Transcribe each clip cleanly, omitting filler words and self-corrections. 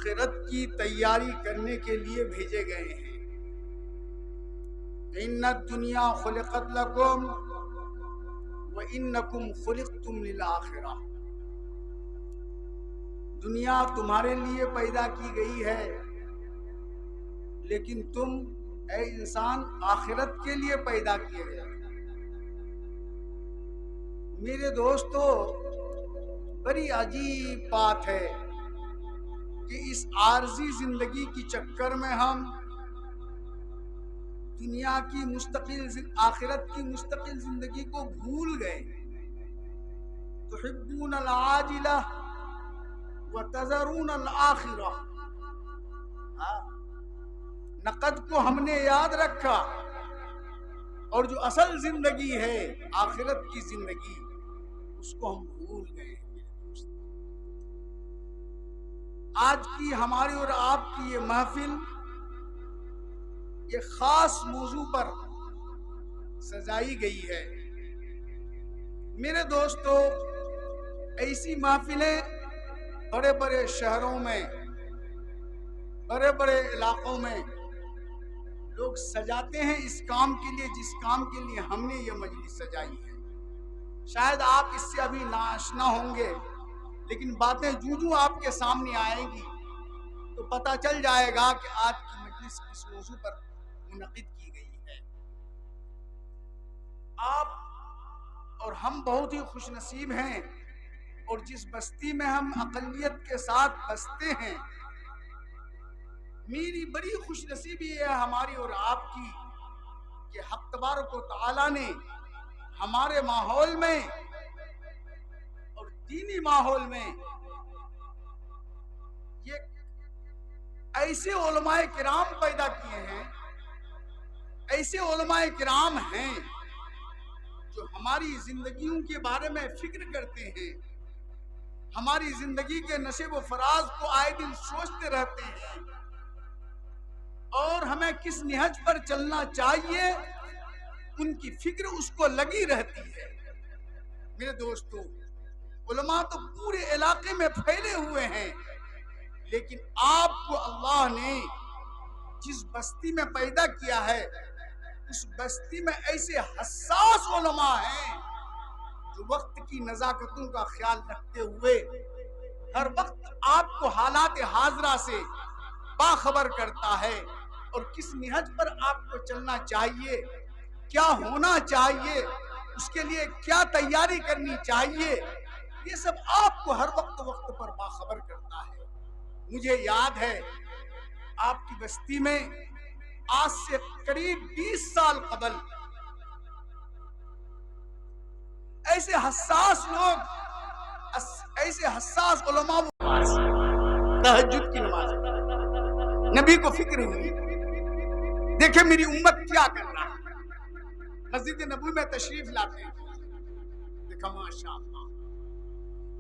آخرت کی تیاری کرنے کے لیے بھیجے گئے ہیں۔ ان الدنیا خلقت لکم وانکم خلقتم للآخرہ، دنیا تمہارے لیے پیدا کی گئی ہے لیکن تم اے انسان آخرت کے لیے پیدا کیے گئے۔ میرے دوستو، بڑی عجیب بات ہے کہ اس عارضی زندگی کی چکر میں ہم دنیا کی آخرت کی مستقل زندگی کو بھول گئے۔ تحبون العاجلہ وتذرون الآخرہ، نقد کو ہم نے یاد رکھا اور جو اصل زندگی ہے آخرت کی زندگی اس کو ہم بھول گئے۔ آج کی ہماری اور آپ کی یہ محفل یہ خاص موضوع پر سجائی گئی ہے۔ میرے دوستو، ایسی محفلیں بڑے بڑے شہروں میں، بڑے بڑے علاقوں میں لوگ سجاتے ہیں اس کام کے لیے جس کام کے لیے ہم نے یہ مجلس سجائی ہے۔ شاید آپ اس سے ابھی ناآشنا ہوں گے، لیکن باتیں جو آپ کے سامنے آئیں گی تو پتہ چل جائے گا کہ آج کی مجلس کس موضوع پر منعقد کی گئی ہے۔ آپ اور ہم بہت ہی خوش نصیب ہیں، اور جس بستی میں ہم اقلیت کے ساتھ بستے ہیں، میری بڑی خوش نصیبی ہے ہماری اور آپ کی کہ حق تبارک و تعالی نے ہمارے ماحول میں اور دینی ماحول میں یہ ایسے علماء کرام پیدا کیے ہیں، ایسے علماء کرام ہیں جو ہماری زندگیوں کے بارے میں فکر کرتے ہیں، ہماری زندگی کے نشیب و فراز کو آئے دن سوچتے رہتے ہیں، اور ہمیں کس نہج پر چلنا چاہیے ان کی فکر اس کو لگی رہتی ہے۔ میرے دوستو، علماء تو پورے علاقے میں پھیلے ہوئے ہیں، لیکن آپ کو اللہ نے جس بستی میں پیدا کیا ہے اس بستی میں ایسے حساس علماء ہیں جو وقت کی نزاکتوں کا خیال رکھتے ہوئے ہر وقت آپ کو حالات حاضرہ سے باخبر کرتا ہے، اور کس نہج پر آپ کو چلنا چاہیے، کیا ہونا چاہیے، اس کے لیے کیا تیاری کرنی چاہیے، یہ سب آپ کو ہر وقت پر باخبر کرتا ہے۔ مجھے یاد ہے آپ کی بستی میں آج سے قریب 20 سال قبل ایسے حساس لوگ، ایسے حساس علماء تہجد کی نماز نبی کو فکر ہوئی، دیکھیں میری امت کیا کر رہا ہے، مسجد نبوی میں تشریف لاتے ہیں، دیکھا ماشاءاللہ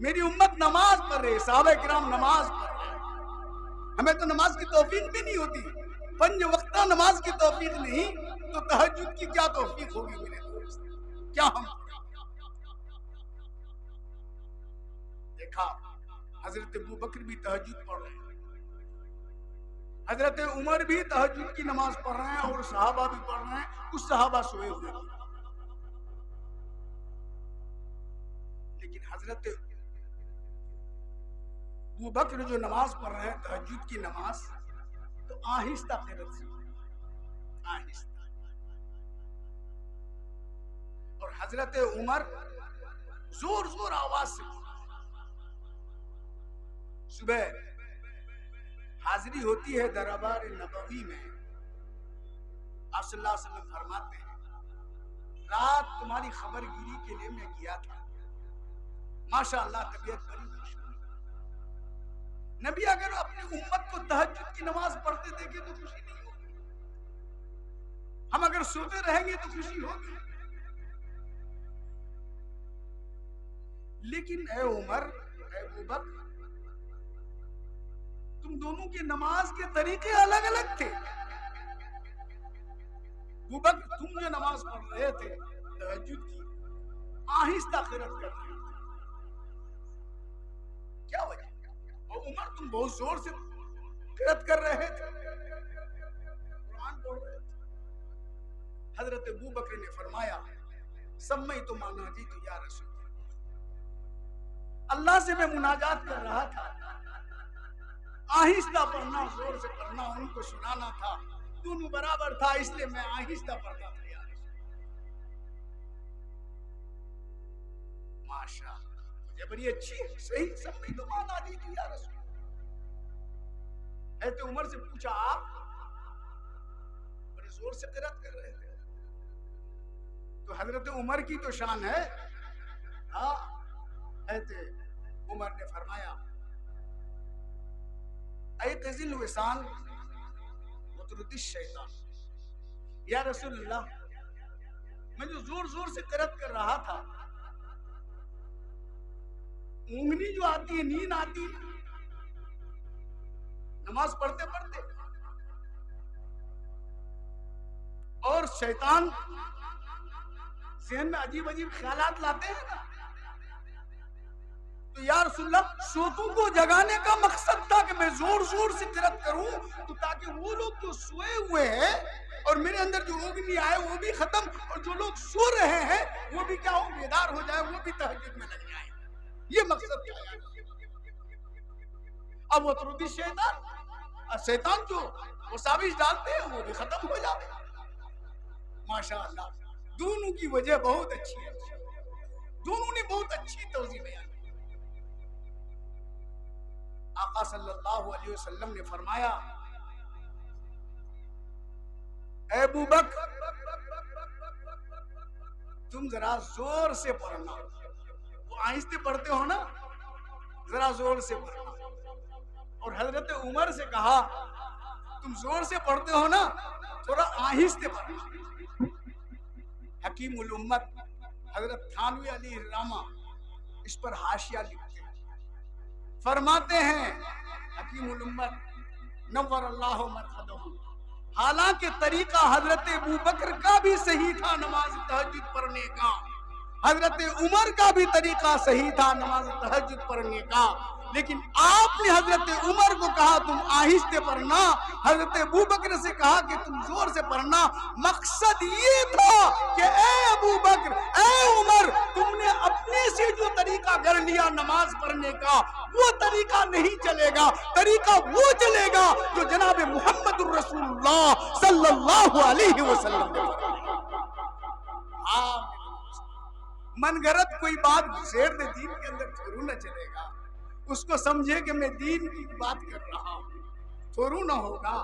میری امت نماز پڑھ رہی ہے، صحابہ کرام نماز پڑھ رہے ہیں، ہمیں تو نماز کی توفیق بھی نہیں ہوتی، 5 وقتہ نماز کی توفیق نہیں تو تہجد کی کیا توفیق ہوگی میرے دوست؟ کیا ہم دیکھا حضرت ابوبکر بھی تہجد پڑھ رہے ہیں، حضرت عمر بھی تہجد کی نماز پڑھ رہے ہیں، اور صحابہ بھی پڑھ رہے ہیں، کچھ صحابہ سوئے ہوئے ہیں، لیکن حضرت ابوبکر جو نماز پڑھ رہے ہیں تہجد کی نماز تو آہستہ قرات سے آہستہ، اور حضرت عمر زور زور آواز سے صبح حاضری ہوتی ہے دربار نبوی میں، آپ صلی اللہ علیہ وسلم فرماتے ہیں رات تمہاری خبر گیری کے لیے میں گیا تھا، ماشاءاللہ طبیعت بڑی خوش ہوئی، نبی اگر اپنی امت کو تہجد کی نماز پڑھتے دیکھے تو خوشی نہیں ہوگی، ہم اگر سوتے رہیں گے تو خوشی ہوگی، لیکن اے عمر اے ابوبکر تم دونوں کی نماز کے طریقے الگ الگ تھے، ابوبکر تم جو نماز پڑھ رہے تھے تہجد کی آہستہ قرات کر رہے تھے، کیا وجہ؟ اور عمر تم بہت زور سے قرأت کر رہے تھے، قرآن پڑھ رہے تھے۔ حضرت ابو بکر نے فرمایا سمیت مناجیت یا رسول اللہ سے میں مناجات کر رہا تھا، آہستہ پڑھنا زور سے پڑھنا ان کو سنانا تھا، دونوں برابر تھا، اس لیے میں آہستہ پڑھتا تھا یا رسول ماشاء اللہ، مجھے بڑی اچھی ہے، صحیح سمیت مناجیت یا رسول۔ حضرت عمر سے پوچھا آپ بڑے زور سے قرأت کر رہے تھے؟ تو حضرت عمر کی تو شان ہے، ہاں حضرت عمر نے فرمایا ایقظ الوصال وطرد الشیطان، یا رسول اللہ میں جو زور زور سے قرأت کر رہا تھا، اونگنی جو آتی ہے، نیند آتی ہے نماز پڑھتے پڑھتے، اور شیطان ذہن میں عجیب عجیب خیالات لاتے ہیں نا، تو یا رسول اللہ سوتوں کو جگانے کا مقصد تھا کہ میں زور زور سے قرأت کروں تو تاکہ وہ لوگ جو سوئے ہوئے ہیں اور میرے اندر جو روگنی آئے وہ بھی ختم، اور جو لوگ سو رہے ہیں وہ بھی کیا ہو بیدار ہو جائے، وہ بھی تہجد میں لگ جائے، یہ مقصد تھا۔ اب وہ طرودی شیطان جو وساوس ڈالتے ہیں وہ بھی ختم ہو جاتے ہیں، ماشاءاللہ دونوں کی وجہ بہت اچھی ہے، دونوں نے بہت اچھی توضیح بیان کی۔ آقا صلی اللہ علیہ وسلم نے فرمایا اے ابو بکر تم ذرا زور سے پڑھنا، وہ آہستہ پڑھتے ہو نا، ذرا زور سے پڑھنا۔ اور حضرت عمر سے کہا تم زور سے پڑھتے ہو نا، تھوڑا آہستہ پڑھنا۔ حکیم الامت حضرت تھانوی علیہ الرحمہ اس پر حاشیہ لکھتے ہیں، فرماتے ہیں حکیم الامت نور اللہ مرقدہ، حالانکہ طریقہ حضرت ابو بکر کا بھی صحیح تھا نماز تہجد پڑھنے کا، حضرت عمر کا بھی طریقہ صحیح تھا نماز تہجد پڑھنے کا، لیکن آپ نے حضرت عمر کو کہا تم آہستہ پڑھنا، حضرت ابو بکر سے کہا کہ تم زور سے پڑھنا۔ مقصد یہ تھا کہ اے ابو بکر اے عمر تم نے اپنے سے جو طریقہ کر لیا نماز پڑھنے کا وہ طریقہ نہیں چلے گا، طریقہ وہ چلے گا جو جناب محمد الرسول اللہ صلی اللہ علیہ وسلم نے فرمایا۔ من گھرت کوئی بات گھسیڑ دے دین کے اندر تھوڑو نہ چلے گا، اس کو سمجھے کہ میں دین کی بات کر رہا ہوں، تھوڑو نہ ہوگا۔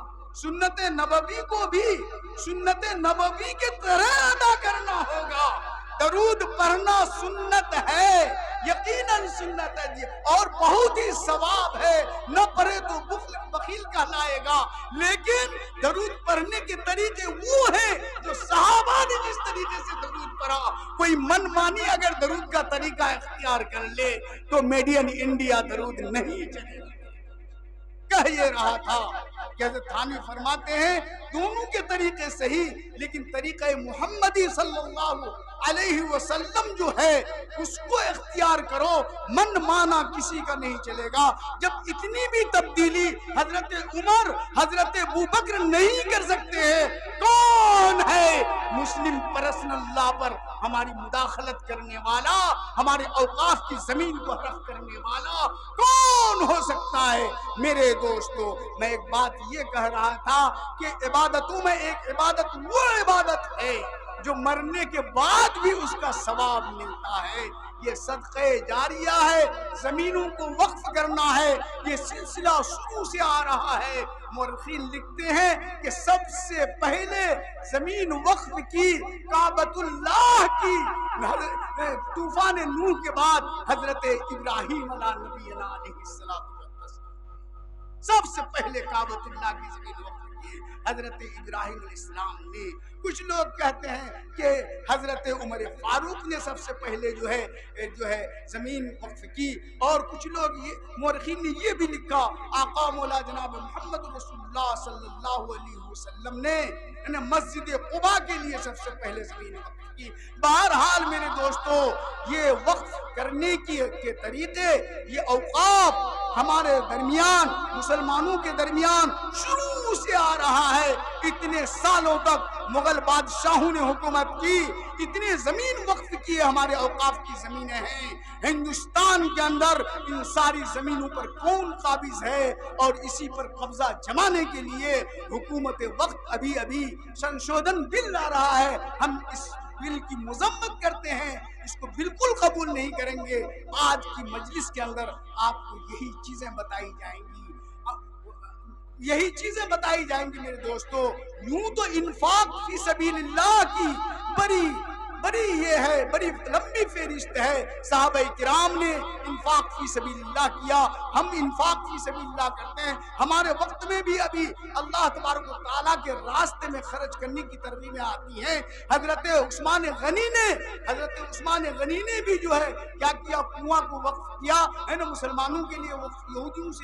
سنت نبوی کو بھی سنت نبوی کے طرح ادا کرنا ہوگا۔ درود پڑھنا سنت ہے، یقیناً سنت ہے جی، اور بہت ہی ثواب ہے، نہ پڑھے تو بخیل کہلائے گا، لیکن درود پڑھنے کے طریقے وہ ہیں جو صحابہ نے جس طریقے سے درود پڑھا۔ کوئی من مانی اگر درود کا طریقہ اختیار کر لے تو میڈ ان انڈیا درود نہیں چلے گا۔ کہہ یہ رہا تھا کہ حضرت تھانوی فرماتے ہیں دونوں کے طریقے صحیح، لیکن طریقہ محمدی صلی اللہ علیہ وسلم جو ہے اس کو اختیار کرو، من مانا کسی کا نہیں چلے گا۔ جب اتنی بھی تبدیلی حضرت عمر حضرت ابو بکر نہیں کر سکتے ہیں، کون ہے مسلم پرسنل لا پر ہماری مداخلت کرنے والا، ہمارے اوقاف کی زمین کو حرف کرنے والا کون ہو سکتا ہے؟ میرے دوستو میں ایک بات یہ کہہ رہا تھا کہ عبادتوں میں ایک عبادت وہ عبادت ہے جو مرنے کے بعد بھی اس کا ثواب ملتا ہے، یہ صدقہ جاریہ ہے، زمینوں کو وقف کرنا ہے، یہ سلسلہ شروع سے آ رہا ہے۔ مورخین لکھتے ہیں کہ سب سے پہلے زمین وقف کی کعبۃ اللہ کی طوفان نوح کے بعد حضرت ابراہیم علیہ نبینا علیہ السلام، سب سے پہلے کعبۃ اللہ کی زمین وقف کی حضرت ابراہیم علیہ السلام نے۔ کچھ لوگ کہتے ہیں کہ حضرت عمر فاروق نے سب سے پہلے جو ہے زمین وقف کی، اور کچھ لوگ مورخین نے یہ بھی لکھا آقا مولا جناب محمد رسول اللہ صلی اللہ علیہ وسلم نے مسجد قباء کے لیے سب سے پہلے زمین وقف کی۔ بہرحال میرے دوستو یہ وقف کرنے کے طریقے، یہ اوقاف ہمارے درمیان مسلمانوں کے درمیان شروع سے آ رہا ہے. اتنے سالوں تک مغل بادشاہوں نے حکومت کی, اتنے زمین وقف کی ہے, ہمارے اوقاف کی زمینیں ہیں ہندوستان کے اندر. ان ساری زمینوں پر کون قابض ہے؟ اور اسی پر قبضہ جمانے کے لیے حکومت وقت ابھی سنشودھن بل لا رہا ہے. ہم اس بل کی مذمت کرتے ہیں, اس کو بالکل قبول نہیں کریں گے. آج کی مجلس کے اندر آپ کو یہی چیزیں بتائی جائیں گی, یہی چیزیں بتائی جائیں گی میرے دوستو. یوں تو انفاق فی سبیل اللہ کی بڑی یہ ہے, بڑی لمبی فہرست ہے. صحابہ کرام نے انفاق فی سبیل اللہ کیا, ہم انفاق فی سبیل اللہ کرتے ہیں. ہمارے وقت میں بھی ابھی اللہ تبارک و تعالیٰ کے راستے میں خرچ کرنے کی ترغیبیں آتی ہیں. حضرت عثمان غنی نے بھی جو ہے کیا کیا, کنواں کو وقف کیا ہے نا مسلمانوں کے لیے, یہودیوں سے